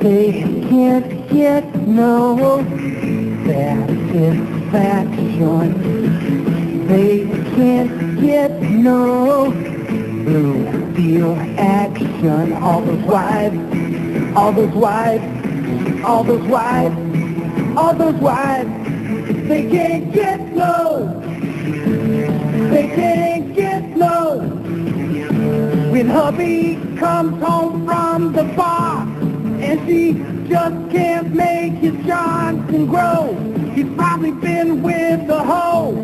They can't get no satisfaction. They can't get no blue steel action. All those wives, all those wives, all those wives, all those wives. They can't get no. They can't get no. When hubby comes home from the bar and she just can't make his Johnson grow, he's probably been with the hoe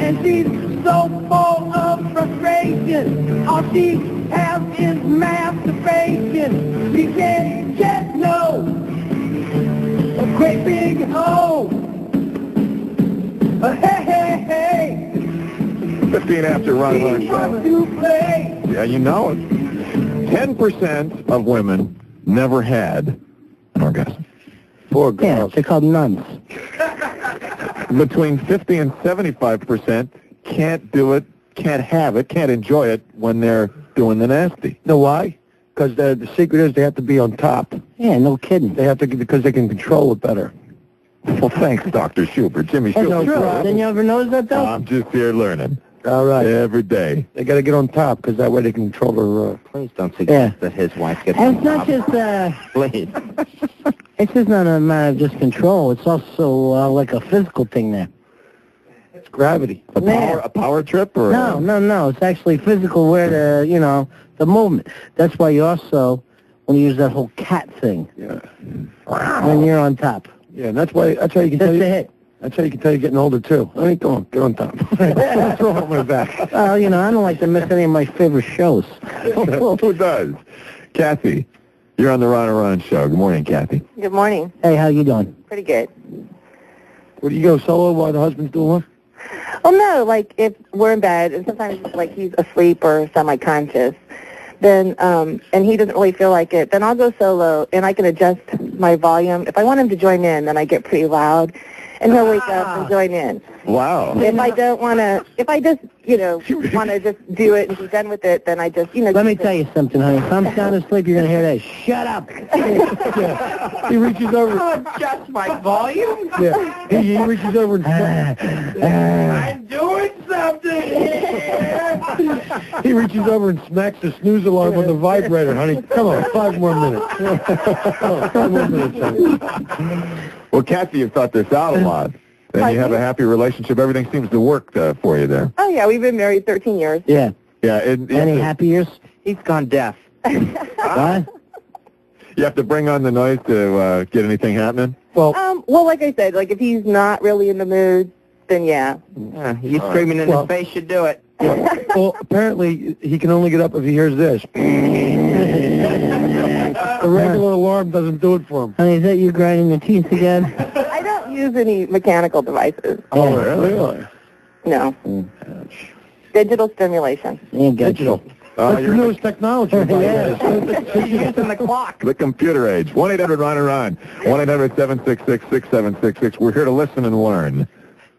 and she's so full of frustration. All she has is masturbation. She can't get no. A great big hoe. Hey, hey, hey. 15 after Ron Hart Show. Yeah, you know it. 10% of women never had an orgasm. Poor girls. Yeah, they're called nuns. Between 50 and 75% can't do it, can't have it, can't enjoy it when they're doing the nasty. Know why? Because the secret is they have to be on top. Yeah, no kidding. They have to, because they can control it better. Well, thanks, Dr. Schubert. Jimmy That's Schubert. true. Didn't you ever notice that, though? I'm just here learning. All right. Every day. They got to get on top, because that way they can control their... Please don't suggest that his wife gets And on it's not top. just, Please. it's just not a matter of just control. It's also like a physical thing there. It's gravity. A power trip? Or No. It's actually physical where the, the movement. That's why you also want to use that whole cat thing. Yeah. When you're on top. Yeah, and that's how you can tell Just you... a hit. That's how you can tell you're getting older, too. I mean, come on, get on top. Throw it on my back. Well, I don't like to miss any of my favorite shows. Who does? Kathy, you're on the Ron and Ron Show. Good morning, Kathy. Good morning. Hey, how you doing? Pretty good. Would you go solo while the husband's doing what? Well, no, like if we're in bed and sometimes like he's asleep or semi-conscious, then and he doesn't really feel like it, then I'll go solo and I can adjust my volume. If I want him to join in, then I get pretty loud, and he'll wake up and join in. Wow. If I don't want to, if I just want to just do it and be done with it, then I just Let me tell you something, honey. If I'm sound asleep, you're gonna hear that. Shut up. He reaches over. Adjust my volume? Yeah. He reaches over and... I'm doing something here. He reaches over and smacks the snooze alarm on the vibrator, honey. Come on, 5 more minutes. Come on, 5 more minutes, honey. Well, Kathy, you've thought this out a lot. And you have a happy relationship. Everything seems to work for you there. Oh yeah, we've been married 13 years. Yeah. Yeah. Any happy years? He's gone deaf. What? You have to bring on the noise to get anything happening? Well, Well, like I said, like if he's not really in the mood, then yeah. You screaming in his face should do it. well, apparently he can only get up if he hears this. The regular alarm doesn't do it for him. Honey, is that you grinding your teeth again? I don't use any mechanical devices. Oh, really? No. Digital stimulation. Yeah, Digital. That's the newest technology. He's using the clock. The computer age. 1-800-RON-and-RON. 1-800-766-6766. We're here to listen and learn.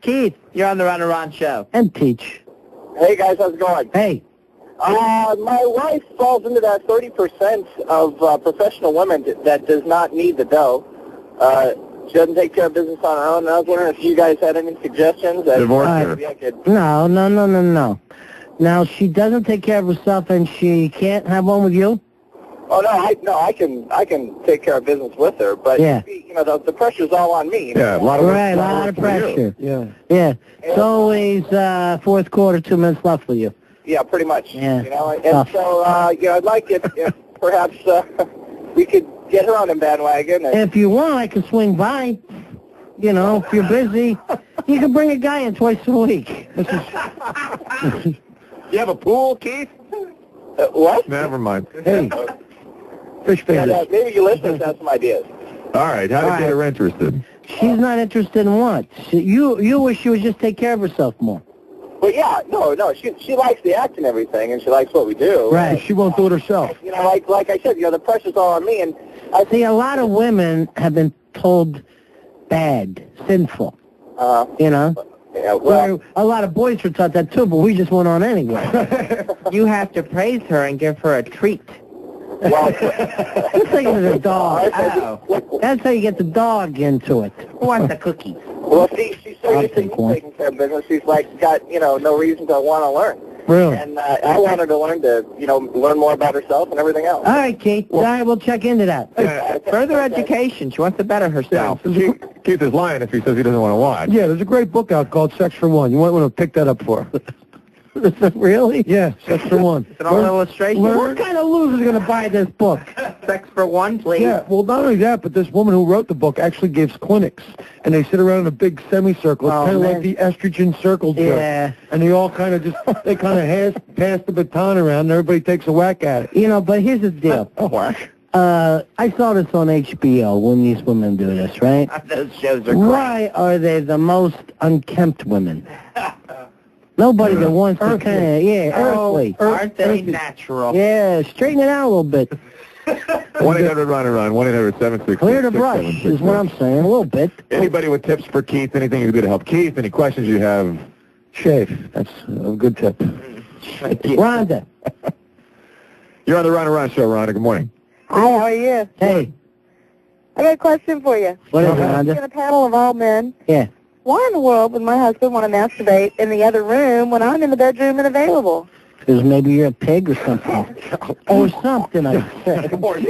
Keith, you're on the Ron and Ron Show. And teach. Hey guys, how's it going? Hey. My wife falls into that 30% of professional women that does not need the dough. She doesn't take care of business on her own. And I was wondering if you guys had any suggestions. Divorce her. Maybe I could... No. Now, she doesn't take care of herself and she can't have one with you? Oh, no, I can take care of business with her, but, Yeah. The pressure's all on me. Yeah, a lot of Right, a lot of pressure. Yeah. Yeah. It's always fourth quarter, 2 minutes left for you. Yeah, pretty much. Yeah. And Tough. so, I'd like if perhaps we could get her on the bandwagon. And, If you want, I can swing by. If you're busy, you can bring a guy in twice a week. You have a pool, Keith? what? Never mind. Hey, fish fingers. Maybe you listeners have some ideas. All right, how to get her interested? She's not interested in what? You wish she would just take care of herself more. But yeah, no, she likes the act and everything, and she likes what we do. Right. She won't do it herself. Like I said, the pressure's all on me, and I See, a lot of women have been told bad, sinful. yeah, well, Where a lot of boys were taught that too, but we just went on anyway. You have to praise her and give her a treat. Well, Let's take it to the dog. That's how you get the dog into it. Who wants a cookie? well, she's so I'll used to take one. taking care of business. She's like got no reason to want to learn. Really? And I want her to learn learn more about herself and everything else. All right, Keith. All right, we'll check into that. Further education. She wants to better herself. Keith is lying if he says he doesn't want to watch. Yeah, there's a great book out called Sex for One. You might want to pick that up for her. Really? Yeah, Sex for One. It's an old illustration. What kind of loser's going to buy this book? Sex for one, please. Yeah, well, not only that, but this woman who wrote the book actually gives clinics, and they sit around in a big semicircle. It's Oh, kind of man. like the estrogen circle jerk. Yeah. And they all kind of pass the baton around, and everybody takes a whack at it. You know, but here's the deal. Whack. I saw this on HBO when these women do this, right? Those shows are great. Why are they the most unkempt women? Nobody that wants to kind of, earthly. Aren't they natural? Yeah, straighten it out a little bit. 1-800-RUN-A-RUN, 1-800-766. Clear the brush is what I'm saying, a little bit. Anybody with tips for Keith, anything you can do to help Keith, any questions you have? Shave. That's a good tip. Rhonda. You're on the Run Show, Rhonda. Good morning. Hi, how are you? Hey, I got a question for you. what is it, In Rhonda? a panel of all men, Yeah. why in the world would my husband want to masturbate in the other room when I'm in the bedroom and available? Because maybe you're a pig or something. Or something, I said. Way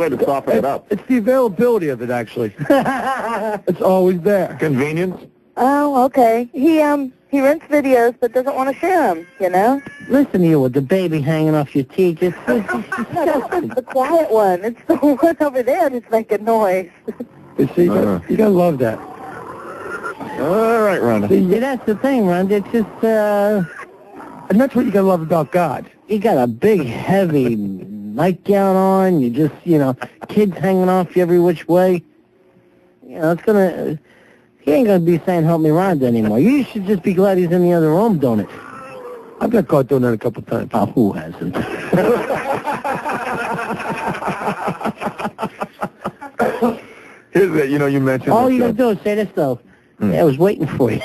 to soften it up. It's the availability of it, actually. It's always there. Convenience? Oh, okay. He rents videos but doesn't want to share them, you know? Listen to you with the baby hanging off your teeth. It's disgusting. The quiet one. It's the one over there that's making noise. You see, you gotta love that. All right, Rhonda. See, that's the thing, Ron. It's just, And that's what you gotta love about God. you got a big, heavy nightgown on. You just, kids hanging off you every which way. It's gonna... He ain't gonna be saying, help me, Rhonda, anymore. You should just be glad he's in the other room doing it. I've got caught doing that a couple times. Oh, who hasn't? Here's the, you mentioned... All this, you gotta do is say this, though. Yeah, I was waiting for you.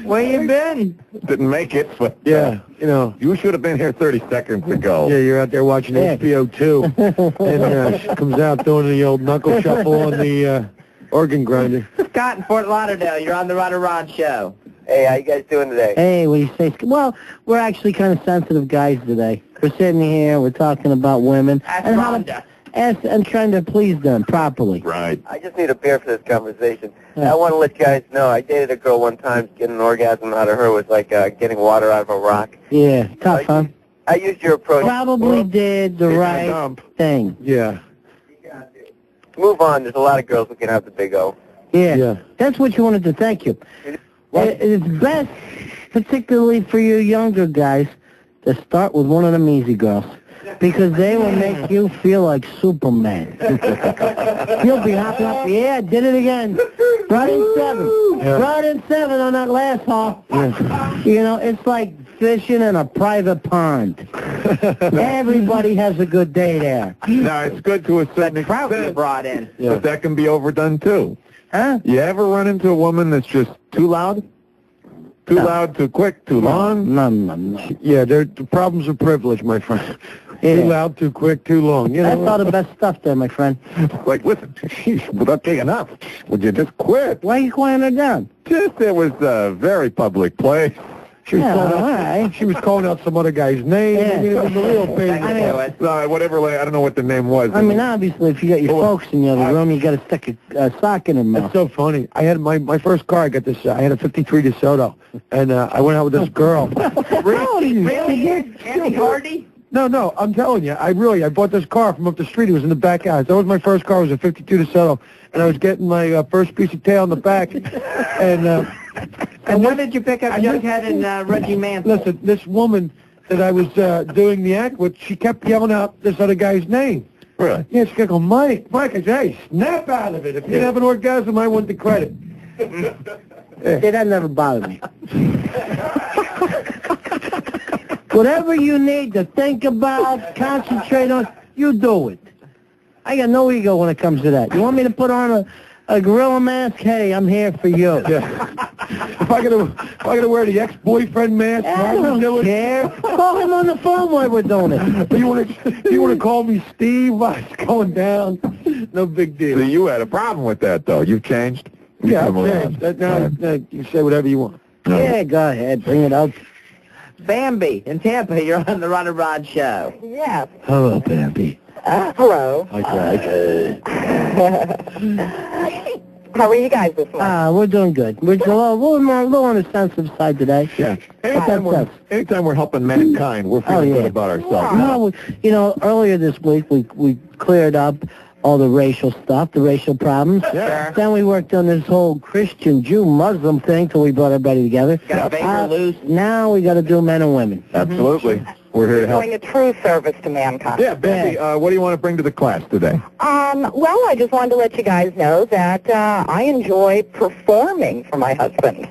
Where you been? Didn't make it, but... Yeah, You should have been here 30 seconds ago. Yeah, you're out there watching Yeah. HBO 2, and she comes out doing the old knuckle shuffle on the organ grinder. Scott in Fort Lauderdale. You're on the Ron Show. Hey, how you guys doing today? Hey, what do you say? Well, we're actually kind of sensitive guys today. We're sitting here, we're talking about women. Ask and Rhonda. and trying to please them properly. Right. I just need a beer for this conversation. Yeah. I want to let you guys know I dated a girl one time. Getting an orgasm out of her was like getting water out of a rock. Yeah, tough, huh? I used your approach. Probably did the Take a right dump. thing. Yeah. Move on. There's a lot of girls who can have the big O. Yeah. Yeah. That's what you wanted to thank you. It's best, particularly for you younger guys, to start with one of them easy girls. Because they will make you feel like Superman. You'll be hopping up, yeah, did it again. Brought in 7. Yeah. Brought in 7 on that last haul. Yeah. It's like fishing in a private pond. Everybody has a good day there. Now, it's good to a certain Trout you extent, brought in. but that can be overdone, too. Huh? You ever run into a woman that's just too loud? Too loud, too quick, too long? No. Yeah, the problems of privilege, my friend. Yeah. Too loud, too quick, too long. That's all the best stuff there, my friend. Like, listen, sheesh, would that be enough? Would you just quit? Why are you quieting her down? Just, it was a very public place. She was, Yeah, calling out, all right. she was calling out some other guy's name. Yeah. I mean, it was a real pain. I mean, Whatever, I don't know what the name was. I mean, obviously, if you got your folks in the other room, you got to stick a sock in their mouth. It's so funny. I had my first car. I got this. I had a '53 DeSoto, and I went out with this girl. Really? Andy Hardy? No, I'm telling you. I bought this car from up the street. It was in the back house. That was my first car. It was a '52 DeSoto, and I was getting my first piece of tail in the back. And when did you pick up Jughead and Reggie Manson? Listen, this woman that I was doing the act with, she kept yelling out this other guy's name. Really? Yeah, she kept going, Mike. I said, hey, snap out of it. If you didn't have an orgasm, I want the credit. See, that never bothered me. Whatever you need to think about, concentrate on, you do it. I got no ego when it comes to that. You want me to put on A gorilla mask? Hey, I'm here for you. Yeah. If I gotta wear the ex-boyfriend mask, I don't care. Call him on the phone while we're doing it. You wanna call me Steve? It's going down. No big deal. So you had a problem with that, though. You've changed? Yeah, Come I've around. changed. Now you can say whatever you want. Yeah, go ahead. Bring it up. Bambi in Tampa, you're on the Rod and Rod show. Yes. Hello, Bambi. Hello. Okay. How are you guys this morning? We're doing good. We're a little on the sensitive side today. Yeah. Anytime we're helping mankind, we're feeling good about ourselves. No, earlier this week we cleared up all the racial stuff, the racial problems. Yeah. Then we worked on this whole Christian, Jew, Muslim thing till we brought everybody together. Got Baker loose. Now we got to do men and women. Absolutely. We're here to help. Doing a true service to mankind. Yeah, Bambi, what do you want to bring to the class today? Well, I just wanted to let you guys know that I enjoy performing for my husband.